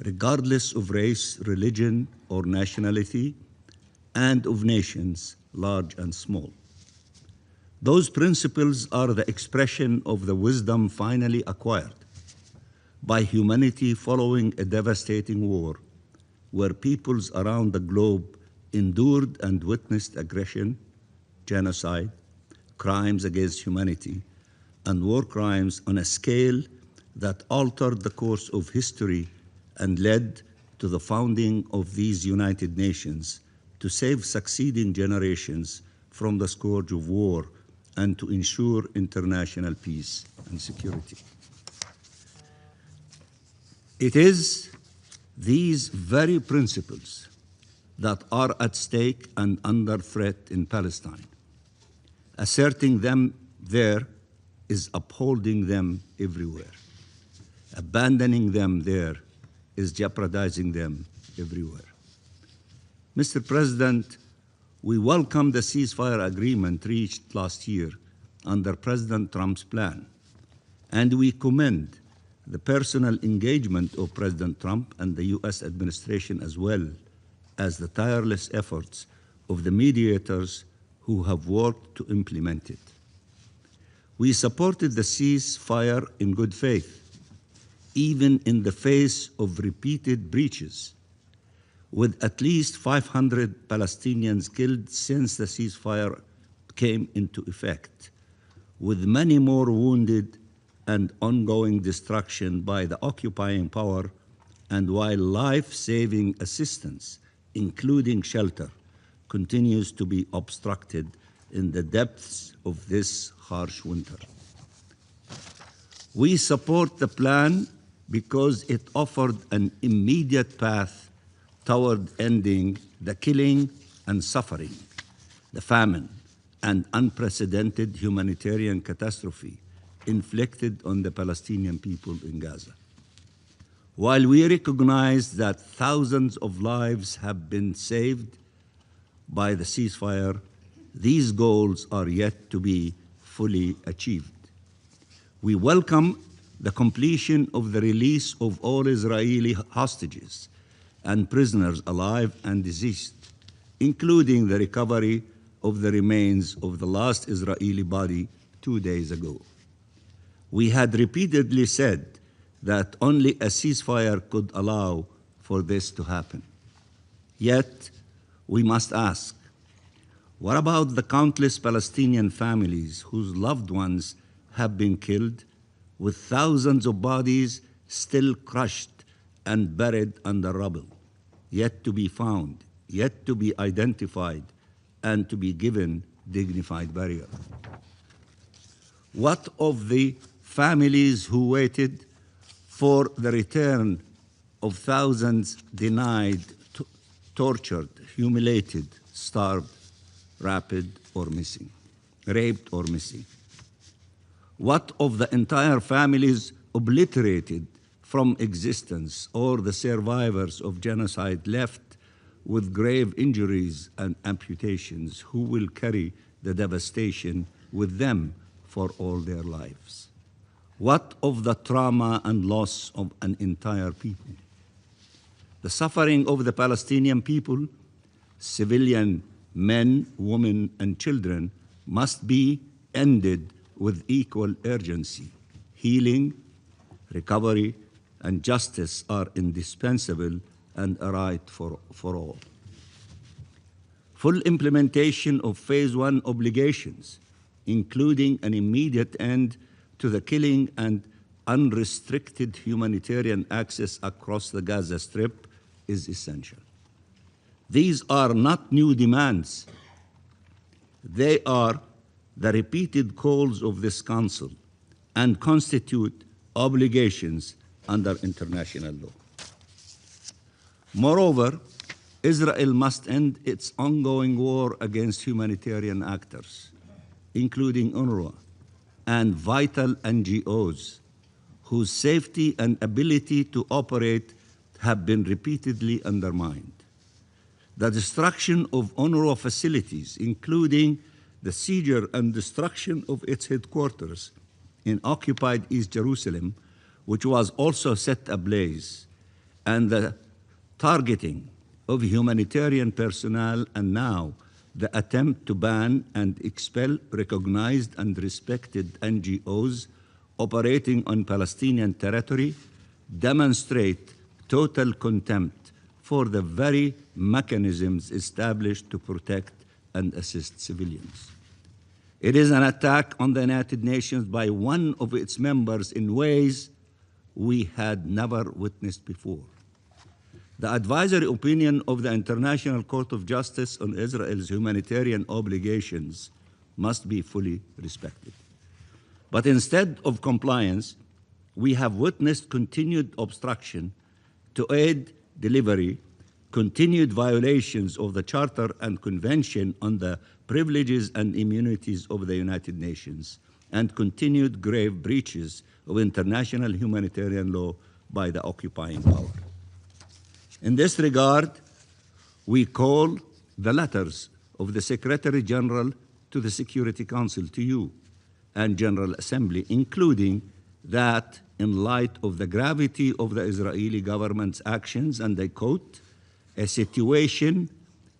regardless of race, religion, or nationality, and of nations, large and small. Those principles are the expression of the wisdom finally acquired by humanity following a devastating war, where peoples around the globe endured and witnessed aggression, genocide, crimes against humanity, and war crimes on a scale that altered the course of history and led to the founding of these United Nations to save succeeding generations from the scourge of war and to ensure international peace and security. It is these very principles that are at stake and under threat in Palestine. Asserting them there is upholding them everywhere. Abandoning them there is jeopardizing them everywhere. Mr. President, we welcome the ceasefire agreement reached last year under President Trump's plan, and we commend the personal engagement of President Trump and the US administration, as well as the tireless efforts of the mediators who have worked to implement it. We supported the ceasefire in good faith, even in the face of repeated breaches, with at least 500 Palestinians killed since the ceasefire came into effect, with many more wounded and ongoing destruction by the occupying power, and while life-saving assistance, including shelter, continues to be obstructed in the depths of this harsh winter. We support the plan because it offered an immediate path toward ending the killing and suffering, the famine, and unprecedented humanitarian catastrophe inflicted on the Palestinian people in Gaza. While we recognize that thousands of lives have been saved by the ceasefire, these goals are yet to be fully achieved. We welcome the completion of the release of all Israeli hostages and prisoners alive and deceased, including the recovery of the remains of the last Israeli body 2 days ago. We had repeatedly said that only a ceasefire could allow for this to happen. Yet, we must ask, what about the countless Palestinian families whose loved ones have been killed, with thousands of bodies still crushed and buried under rubble, yet to be found, yet to be identified, and to be given dignified burial? What of the families who waited for the return of thousands denied, tortured, humiliated, starved, raped, or missing, raped or missing? What of the entire families obliterated from existence, or the survivors of genocide left with grave injuries and amputations, who will carry the devastation with them for all their lives? What of the trauma and loss of an entire people? The suffering of the Palestinian people, civilian men, women, and children, must be ended with equal urgency. Healing, recovery, and justice are indispensable and a right for all. Full implementation of Phase 1 obligations, including an immediate end to the killing and unrestricted humanitarian access across the Gaza Strip, is essential. These are not new demands. They are the repeated calls of this Council and constitute obligations under international law. Moreover, Israel must end its ongoing war against humanitarian actors, including UNRWA and vital NGOs, whose safety and ability to operate have been repeatedly undermined. The destruction of UNRWA facilities, including the seizure and destruction of its headquarters in occupied East Jerusalem, which was also set ablaze, and the targeting of humanitarian personnel, and now the attempt to ban and expel recognized and respected NGOs operating on Palestinian territory demonstrate total contempt for the very mechanisms established to protect and assist civilians. It is an attack on the United Nations by one of its members in ways we had never witnessed before. The advisory opinion of the International Court of Justice on Israel's humanitarian obligations must be fully respected. But instead of compliance, we have witnessed continued obstruction to aid delivery, continued violations of the Charter and Convention on the Privileges and Immunities of the United Nations, and continued grave breaches of international humanitarian law by the occupying power. In this regard, we call the letters of the Secretary General to the Security Council, to you, and General Assembly, including that in light of the gravity of the Israeli government's actions, and I quote, "A situation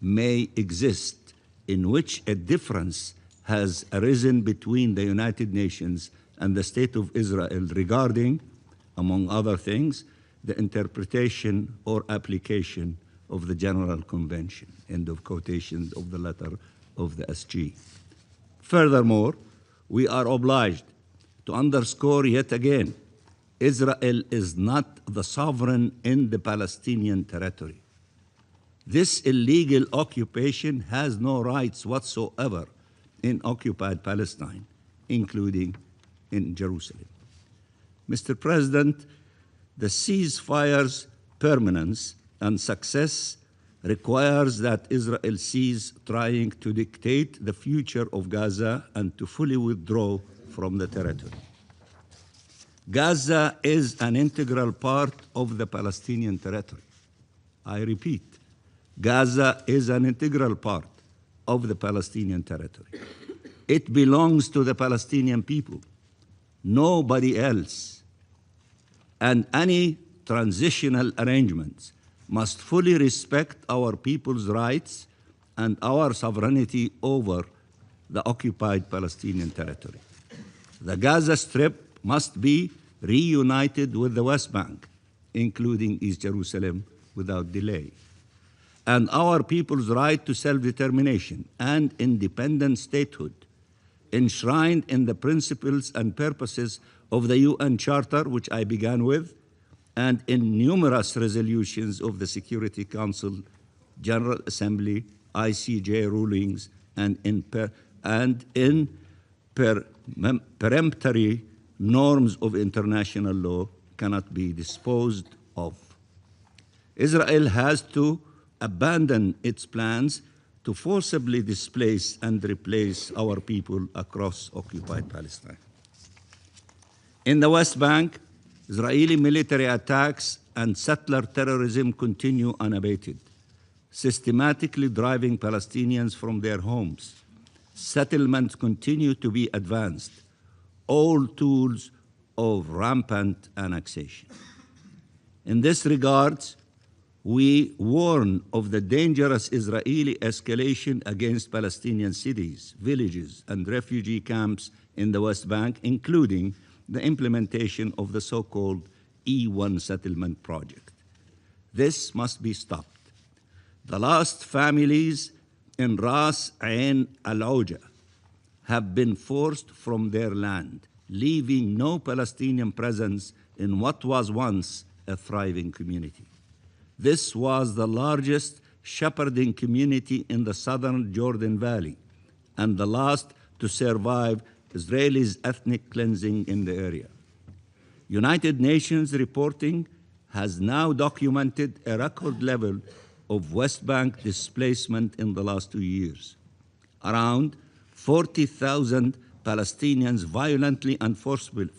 may exist in which a difference has arisen between the United Nations and the State of Israel regarding, among other things, the interpretation or application of the General Convention," end of quotation of the letter of the SG. Furthermore, we are obliged to underscore yet again, Israel is not the sovereign in the Palestinian territory. This illegal occupation has no rights whatsoever in occupied Palestine, including in Jerusalem. Mr. President, the ceasefire's permanence and success requires that Israel cease trying to dictate the future of Gaza and to fully withdraw from the territory. Gaza is an integral part of the Palestinian territory. I repeat, Gaza is an integral part of the Palestinian territory. It belongs to the Palestinian people, nobody else. And any transitional arrangements must fully respect our people's rights and our sovereignty over the occupied Palestinian territory. The Gaza Strip must be reunited with the West Bank, including East Jerusalem, without delay. And our people's right to self-determination and independent statehood, enshrined in the principles and purposes of the UN Charter, which I began with, and in numerous resolutions of the Security Council, General Assembly, ICJ rulings, and in peremptory norms of international law, cannot be disposed of. Israel has to abandon its plans to forcibly displace and replace our people across occupied Palestine. In the West Bank, Israeli military attacks and settler terrorism continue unabated, systematically driving Palestinians from their homes. Settlements continue to be advanced, all tools of rampant annexation. In this regard, we warn of the dangerous Israeli escalation against Palestinian cities, villages, and refugee camps in the West Bank, including the implementation of the so-called E1 settlement project. This must be stopped. The last families in Ras Ain al-Auja have been forced from their land, leaving no Palestinian presence in what was once a thriving community. This was the largest shepherding community in the southern Jordan Valley and the last to survive Israelis' ethnic cleansing in the area. United Nations reporting has now documented a record level of West Bank displacement in the last 2 years. Around 40,000 Palestinians violently and forcefully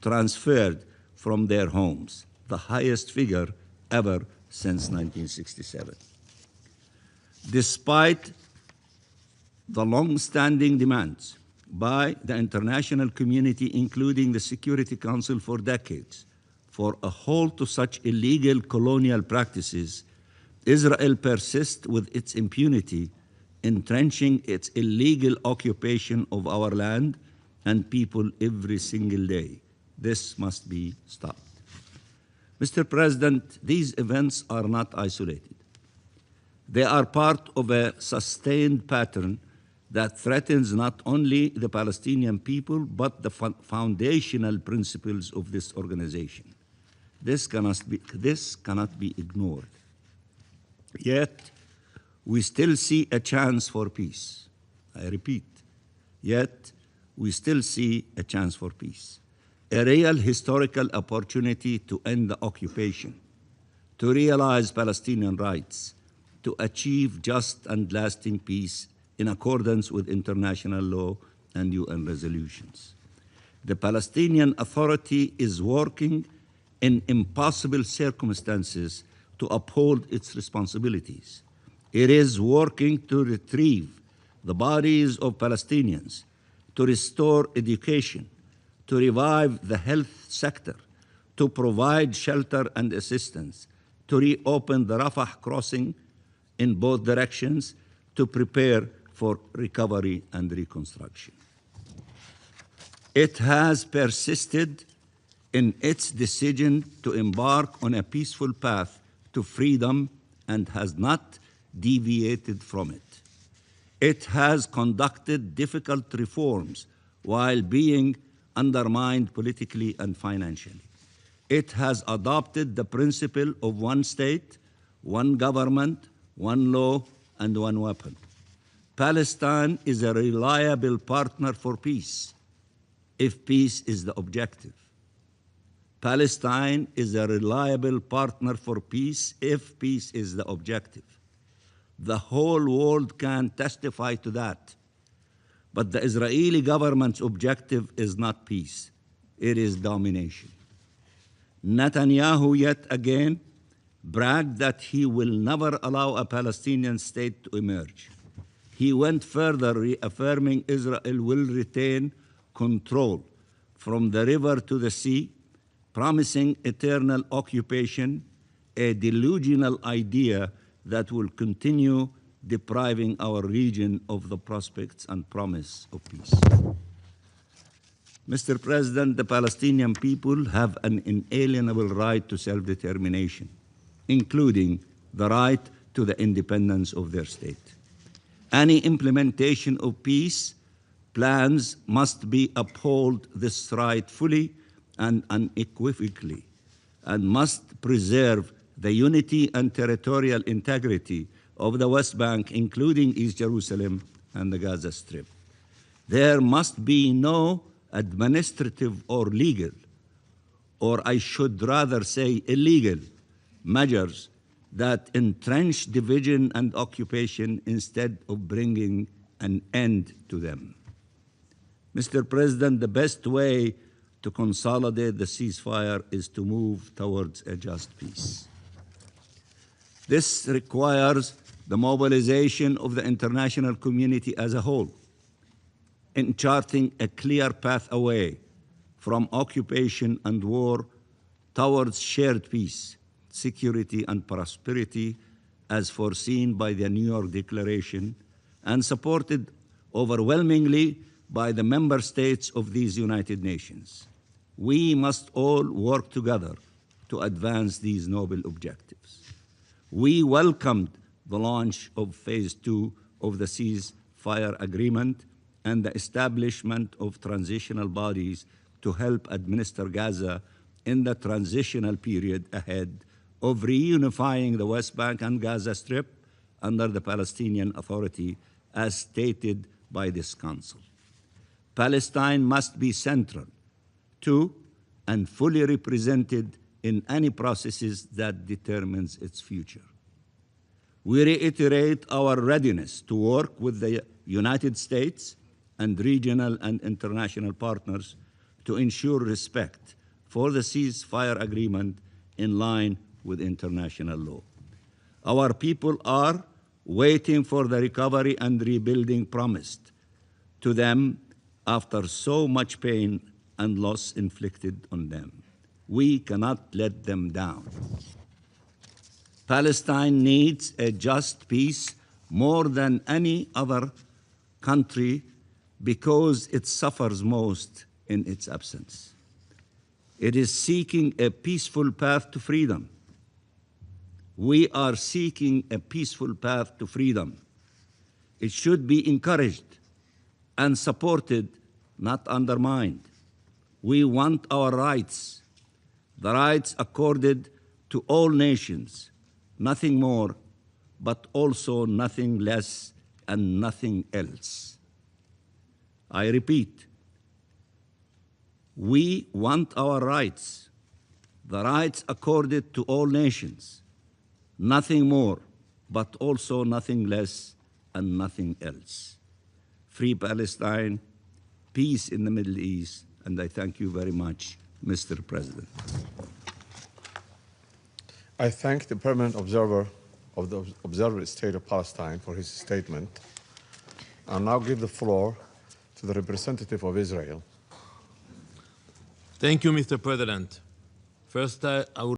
transferred from their homes, the highest figure ever since 1967. Despite the long-standing demands by the international community, including the Security Council for decades, for a halt to such illegal colonial practices, Israel persists with its impunity, entrenching its illegal occupation of our land and people every single day. This must be stopped. Mr. President, these events are not isolated. They are part of a sustained pattern that threatens not only the Palestinian people, but the foundational principles of this organization. This cannot be ignored. Yet, we still see a chance for peace. I repeat, yet we still see a chance for peace. A real historical opportunity to end the occupation, to realize Palestinian rights, to achieve just and lasting peace in accordance with international law and UN resolutions. The Palestinian Authority is working in impossible circumstances to uphold its responsibilities. It is working to retrieve the bodies of Palestinians, to restore education, to revive the health sector, to provide shelter and assistance, to reopen the Rafah crossing in both directions, to prepare for recovery and reconstruction. It has persisted in its decision to embark on a peaceful path to freedom and has not deviated from it. It has conducted difficult reforms while being undermined politically and financially. It has adopted the principle of one state, one government, one law, and one weapon. Palestine is a reliable partner for peace, if peace is the objective. Palestine is a reliable partner for peace, if peace is the objective. The whole world can testify to that. But the Israeli government's objective is not peace, it is domination. Netanyahu yet again bragged that he will never allow a Palestinian state to emerge. He went further, reaffirming Israel will retain control from the river to the sea, promising eternal occupation, a delusional idea that will continue depriving our region of the prospects and promise of peace. Mr. President, the Palestinian people have an inalienable right to self-determination, including the right to the independence of their state. Any implementation of peace plans must be upheld this right fully and unequivocally, and must preserve the unity and territorial integrity of the West Bank, including East Jerusalem and the Gaza Strip. There must be no administrative or legal, or I should rather say illegal, measures that entrench division and occupation instead of bringing an end to them. Mr. President, the best way to consolidate the ceasefire is to move towards a just peace. This requires the mobilization of the international community as a whole, in charting a clear path away from occupation and war towards shared peace, security, and prosperity as foreseen by the New York Declaration and supported overwhelmingly by the member states of these United Nations. We must all work together to advance these noble objectives. We welcomed the launch of Phase 2 of the ceasefire agreement and the establishment of transitional bodies to help administer Gaza in the transitional period ahead of reunifying the West Bank and Gaza Strip under the Palestinian Authority as stated by this Council. Palestine must be central to and fully represented in any processes that determines its future. We reiterate our readiness to work with the United States and regional and international partners to ensure respect for the ceasefire agreement in line with international law. Our people are waiting for the recovery and rebuilding promised to them after so much pain and loss inflicted on them. We cannot let them down. Palestine needs a just peace more than any other country because it suffers most in its absence. It is seeking a peaceful path to freedom. We are seeking a peaceful path to freedom. It should be encouraged and supported, not undermined. We want our rights, the rights accorded to all nations, nothing more, but also nothing less and nothing else. I repeat, we want our rights, the rights accorded to all nations, nothing more, but also nothing less and nothing else. Free Palestine, peace in the Middle East, and I thank you very much, Mr. President. I thank the permanent observer of the Observer State of Palestine for his statement. I'll now give the floor to the representative of Israel. Thank you, Mr. President. First, I would